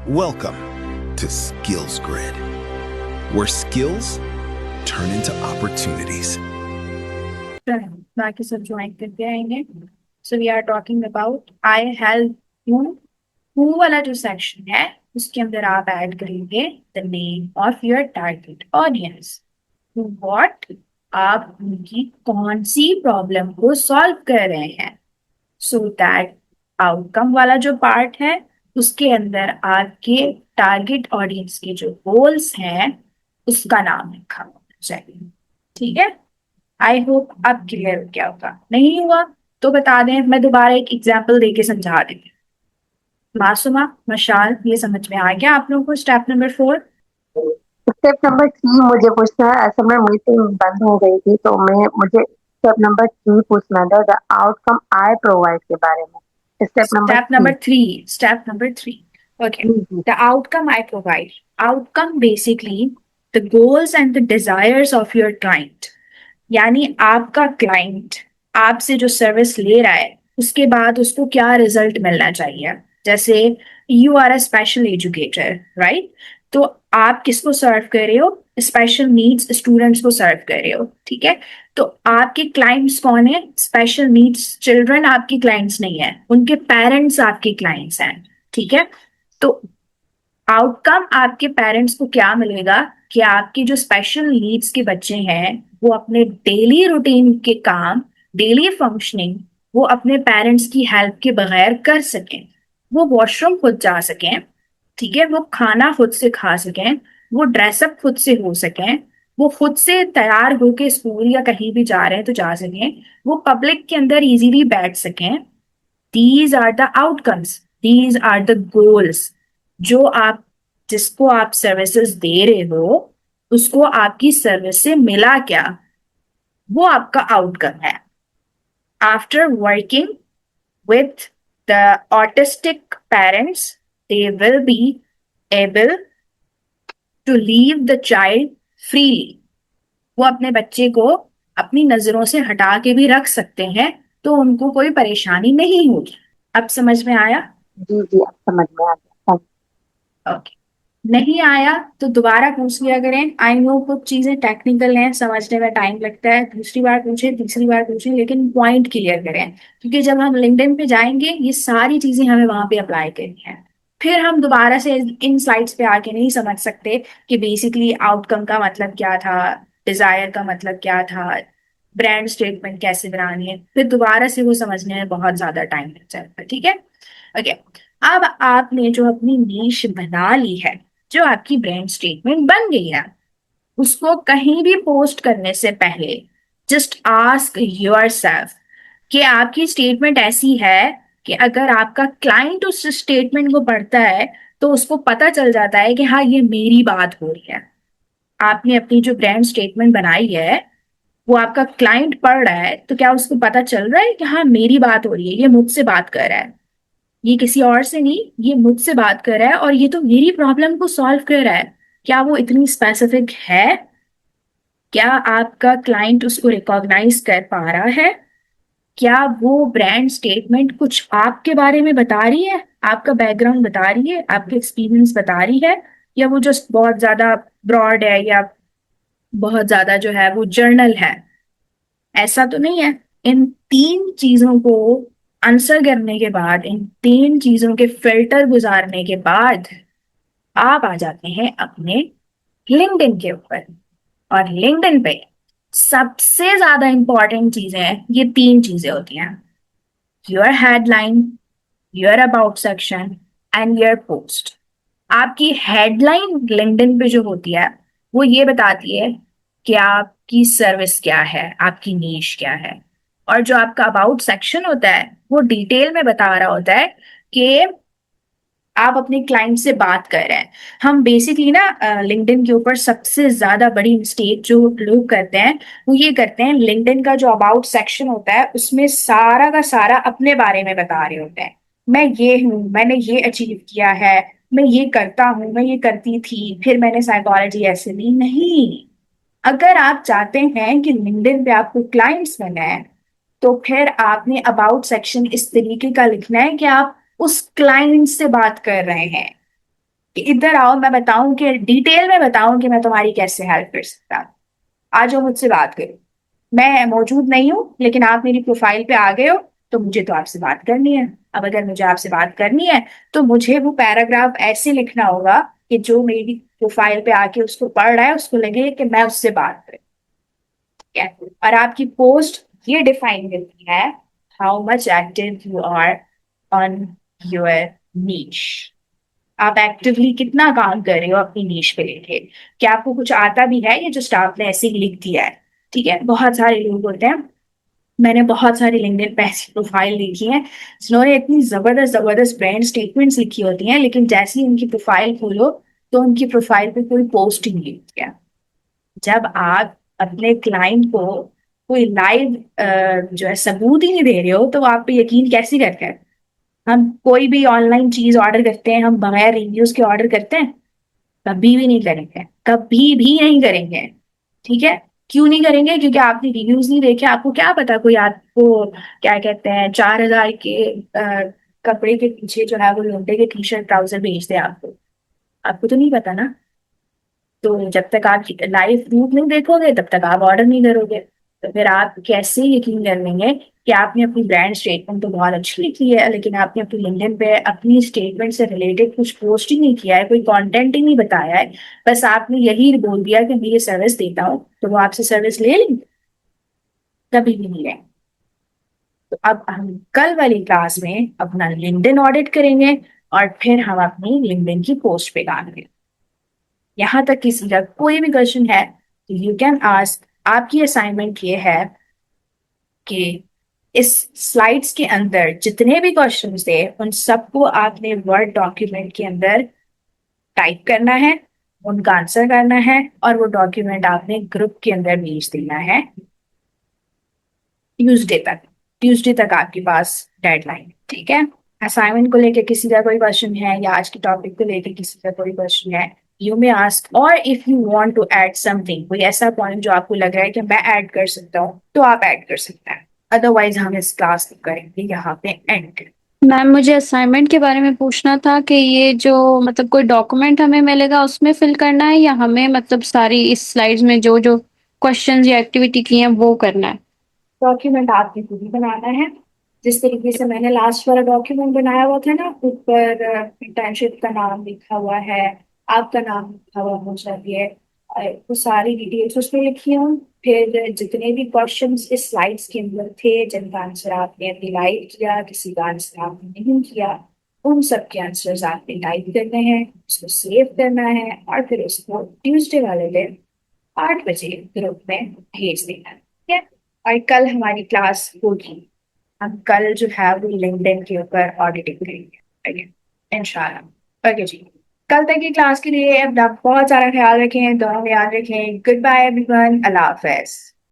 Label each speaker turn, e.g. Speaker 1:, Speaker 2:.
Speaker 1: Welcome to Skills Grid, where skills turn into opportunities.
Speaker 2: बाकी सब join करके आएंगे. So we are talking about I help you. Who वाला जो section है उसके अंदर आप ऐड करेंगे the name of your target audience. What, आप उनकी कौन सी प्रॉब्लम को सॉल्व कर रहे हैं. सो दैट आउटकम वाला जो पार्ट है उसके अंदर आपके टारगेट ऑडियंस के जो गोल्स हैं उसका नाम लिखा होना चाहिए. ठीक है. आई होप अब क्लियर हो गया होगा. नहीं हुआ तो बता दें, मैं दोबारा एक एग्जाम्पल देके समझा देंगे. मासूमा, मशाल, ये समझ में आ गया आप लोगों को स्टेप नंबर 4?
Speaker 3: स्टेप नंबर 3 मुझे पूछना है. असल में मीटिंग बंद हो गई थी तो मुझे स्टेप नंबर 3 पूछना था, द आउटकम आई प्रोवाइड के बारे में. Step number 3.
Speaker 2: Step number 3. Okay. The outcome I provide. Outcome basically the goals and the desires of your client. यानी आपका क्लाइंट आपसे जो सर्विस ले रहा है उसके बाद उसको क्या रिजल्ट मिलना चाहिए. जैसे you are a special educator, right? तो आप किसको सर्व कर रहे हो? स्पेशल नीड्स स्टूडेंट्स को सर्व कर रहे हो. ठीक है. तो आपके क्लाइंट्स कौन है? स्पेशल नीड्स चिल्ड्रन आपके क्लाइंट्स नहीं है, उनके पेरेंट्स आपके क्लाइंट्स हैं. ठीक है. तो आउटकम आपके पेरेंट्स को क्या मिलेगा कि आपके जो स्पेशल नीड्स के बच्चे हैं वो अपने डेली रूटीन के काम, डेली फंक्शनिंग वो अपने पेरेंट्स की हेल्प के बगैर कर सकें. वो वॉशरूम खुद जा सकें. ठीक है. वो खाना खुद से खा सकें. वो ड्रेसअप खुद से हो सकें. वो खुद से तैयार होके स्कूल या कहीं भी जा रहे हैं तो जा सकें. वो पब्लिक के अंदर इजीली बैठ सकें. These are the outcomes, these are the goals. जो आप जिसको आप सर्विसेज दे रहे हो उसको आपकी सर्विस से मिला क्या, वो आपका आउटकम है. After working with the autistic parents, they will be able to leave the child freely. वो अपने बच्चे को अपनी नजरों से हटा के भी रख सकते हैं तो उनको कोई परेशानी नहीं होगी. अब समझ में आया?
Speaker 3: जी जी, अब समझ में आ गया.
Speaker 2: ओके. नहीं आया तो दोबारा पूछ लिया करें. आई नो कुछ चीजें टेक्निकल हैं, समझने में टाइम लगता है. दूसरी बार पूछें, तीसरी बार पूछें, लेकिन पॉइंट क्लियर करें. क्योंकि जब हम लिंक्डइन पे जाएंगे ये सारी चीजें हमें वहां पे अप्लाई करनी है. फिर हम दोबारा से इन स्लाइड्स पे आके नहीं समझ सकते कि बेसिकली आउटकम का मतलब क्या था, डिजायर का मतलब क्या था, ब्रांड स्टेटमेंट कैसे बनानी है. फिर दोबारा से वो समझने में बहुत ज्यादा टाइम लग जाता है. ठीक है. ओके. अब आपने जो अपनी नीश बना ली है, जो आपकी ब्रांड स्टेटमेंट बन गई है, उसको कहीं भी पोस्ट करने से पहले जस्ट आस्क योरसेल्फ कि आपकी स्टेटमेंट ऐसी है कि अगर आपका क्लाइंट उस स्टेटमेंट को पढ़ता है तो उसको पता चल जाता है कि हाँ ये मेरी बात हो रही है. आपने अपनी जो ब्रांड स्टेटमेंट बनाई है वो आपका क्लाइंट पढ़ रहा है तो क्या उसको पता चल रहा है कि हाँ मेरी बात हो रही है, ये मुझसे बात कर रहा है, ये किसी और से नहीं, ये मुझसे बात कर रहा है और ये तो मेरी प्रॉब्लम को सॉल्व कर रहा है. क्या वो इतनी स्पेसिफिक है? क्या आपका क्लाइंट उसको रिकॉग्नाइज कर पा रहा है? क्या वो ब्रांड स्टेटमेंट कुछ आपके बारे में बता रही है, आपका बैकग्राउंड बता रही है, आपका एक्सपीरियंस बता रही है, या वो जस्ट बहुत ज्यादा ब्रॉड है या बहुत ज्यादा जो है वो जर्नल है? ऐसा तो नहीं है. इन तीन चीजों को आंसर करने के बाद, इन तीन चीजों के फिल्टर गुजारने के बाद आप आ जाते हैं अपने लिंक्डइन के ऊपर. और लिंक्डइन पे सबसे ज्यादा इंपॉर्टेंट चीजें ये तीन चीजें होती हैं: your headline, your about section and your post. आपकी हेडलाइन लिंक्डइन पे जो होती है वो ये बताती है कि आपकी सर्विस क्या है, आपकी नीश क्या है. और जो आपका अबाउट सेक्शन होता है वो डिटेल में बता रहा होता है कि आप अपने क्लाइंट से बात कर रहे हैं. हम बेसिकली ना लिंक्डइन के ऊपर सबसे ज्यादा बड़ी मिस्टेक जो लोग करते हैं वो ये करते हैं, लिंक्डइन का जो अबाउट सेक्शन होता है उसमें सारा का सारा अपने बारे में बता रहे होते हैं. मैं ये हूँ, मैंने ये अचीव किया है, मैं ये करता हूँ, मैं ये करती थी, फिर मैंने साइकोलॉजी ऐसे ली. नहीं. अगर आप चाहते हैं कि लिंक्डइन पे आपको क्लाइंट्स मिलना है तो फिर आपने अबाउट सेक्शन इस तरीके का लिखना है कि आप उस क्लाइंट से बात कर रहे हैं. कि इधर आओ, मैं बताऊं कि डिटेल में बताऊं कि मैं तुम्हारी कैसे हेल्प कर सकता हूँ। आ जाओ मुझसे बात करो। मैं मौजूद नहीं हूँ लेकिन आप मेरी प्रोफाइल पे आ गए हो, तो मुझे तो आपसे बात करनी है। अब अगर मुझे आपसे बात करनी है तो मुझे वो पैराग्राफ ऐसे लिखना होगा कि जो मेरी प्रोफाइल पे आके उसको पढ़ रहा है उसको लगे कि मैं उससे बात करूं। ठीक है? और आपकी पोस्ट ये डिफाइन करती है how much active you are on your niche. आप एक्टिवली कितना काम कर रहे हो अपनी नीश पे लेके, क्या आपको कुछ आता भी है या जस्ट आपने ऐसे ही लिख दिया है। ठीक है? बहुत सारे लोग होते हैं, मैंने बहुत सारी लिंक्डइन पे ऐसी प्रोफाइल देखी है जिन्होंने इतनी जबरदस्त जबरदस्त ब्रांड स्टेटमेंट्स लिखी होती हैं, लेकिन जैसे ही उनकी प्रोफाइल खोलो तो उनकी प्रोफाइल पे कोई पोस्ट ही नहीं होती है। जब आप अपने क्लाइंट को कोई लाइव जो है सबूत ही नहीं दे रहे हो तो वो आप पे यकीन कैसे करते हैं। हम कोई भी ऑनलाइन चीज ऑर्डर करते हैं, हम बगैर रिव्यूज के ऑर्डर करते हैं? कभी भी नहीं करेंगे, कभी भी नहीं करेंगे। ठीक है? क्यों नहीं करेंगे? क्योंकि आपने रिव्यूज नहीं देखे। आपको क्या पता कोई आपको क्या कहते हैं 4,000 के कपड़े के पीछे जो है वो लोटे के टी शर्ट ट्राउजर भेज दे आपको। आपको तो नहीं पता ना। तो जब तक आप लाइव प्रूफ नहीं देखोगे तब तक आप ऑर्डर नहीं करोगे। तो फिर आप कैसे यकीन कर लेंगे कि आपने अपनी ब्रांड स्टेटमेंट तो बहुत अच्छी लिखी है लेकिन आपने अपनी लिंक्डइन पे अपनी स्टेटमेंट से रिलेटेड कुछ पोस्ट ही नहीं किया है, कोई कंटेंट ही नहीं बताया है, बस आपने यही बोल दिया कि मैं ये सर्विस देता हूँ, तो वो आपसे सर्विस ले लेंगे? कभी भी नहीं लेंगे। तो अब हम कल वाली क्लास में अपना लिंक्डइन ऑडिट करेंगे और फिर हम अपनी लिंक्डइन की पोस्ट पे काम करेंगे। यहाँ तक किसी का कोई भी क्वेश्चन है तो यू कैन आस्क। आपकी असाइनमेंट ये है कि इस स्लाइड्स के अंदर जितने भी क्वेश्चंस थे उन सबको आपने वर्ड डॉक्यूमेंट के अंदर टाइप करना है, उनका आंसर करना है और वो डॉक्यूमेंट आपने ग्रुप के अंदर भेज देना है ट्यूसडे तक। ट्यूसडे तक आपके पास डेडलाइन। ठीक है? असाइनमेंट को लेकर किसी का कोई क्वेश्चन है या आज के टॉपिक को लेकर किसी का कोई क्वेश्चन है, यू मे आस्क। और if you want to add something, कोई ऐसा पॉइंट जो आपको लग रहा है कि मैं ऐड कर सकता हूँ, तो आप ऐड कर सकते हैं। अदरवाइज हम इस क्लास को करेंगे यहाँ पे एंड।
Speaker 4: मैम मुझे असाइनमेंट के बारे में पूछना था कि ये जो मतलब कोई डॉक्यूमेंट हमें मिलेगा उसमें फिल करना है या हमें मतलब सारी इस स्लाइड्स में जो जो क्वेश्चंस या एक्टिविटी की हैं वो करना है।
Speaker 2: डॉक्यूमेंट आपने खुद ही बनाना है। जिस तरीके से मैंने लास्ट वाला डॉक्यूमेंट बनाया हुआ था ना, ऊपर इंटर्नशिप का नाम लिखा हुआ है, आपका नाम लिखा हुआ होना चाहिए, वो सारी डिटेल्स उसमें लिखी हूँ। फिर जितने भी क्वेश्चंस इस स्लाइड्स के अंदर थे जिनका आंसर आपने अपनी लाइक किया, किसी का आंसर आपने नहीं किया, उन सब के आंसर्स आपने टाइप करने हैं, उसको सेव करना है और फिर उसको ट्यूसडे वाले दिन 8 बजे ग्रुप में भेज देना है। ठीक है? और कल हमारी क्लास होगी। हम कल जो है वो लिंक्डइन के ऊपर ऑडिटिंग करेंगे। ठीक है? इंशाल्लाह। ओके जी। कल तक की क्लास के लिए अपना बहुत सारा ख्याल रखें, दुआ में याद रखें। Good bye everyone. अल्लाह हाफिज।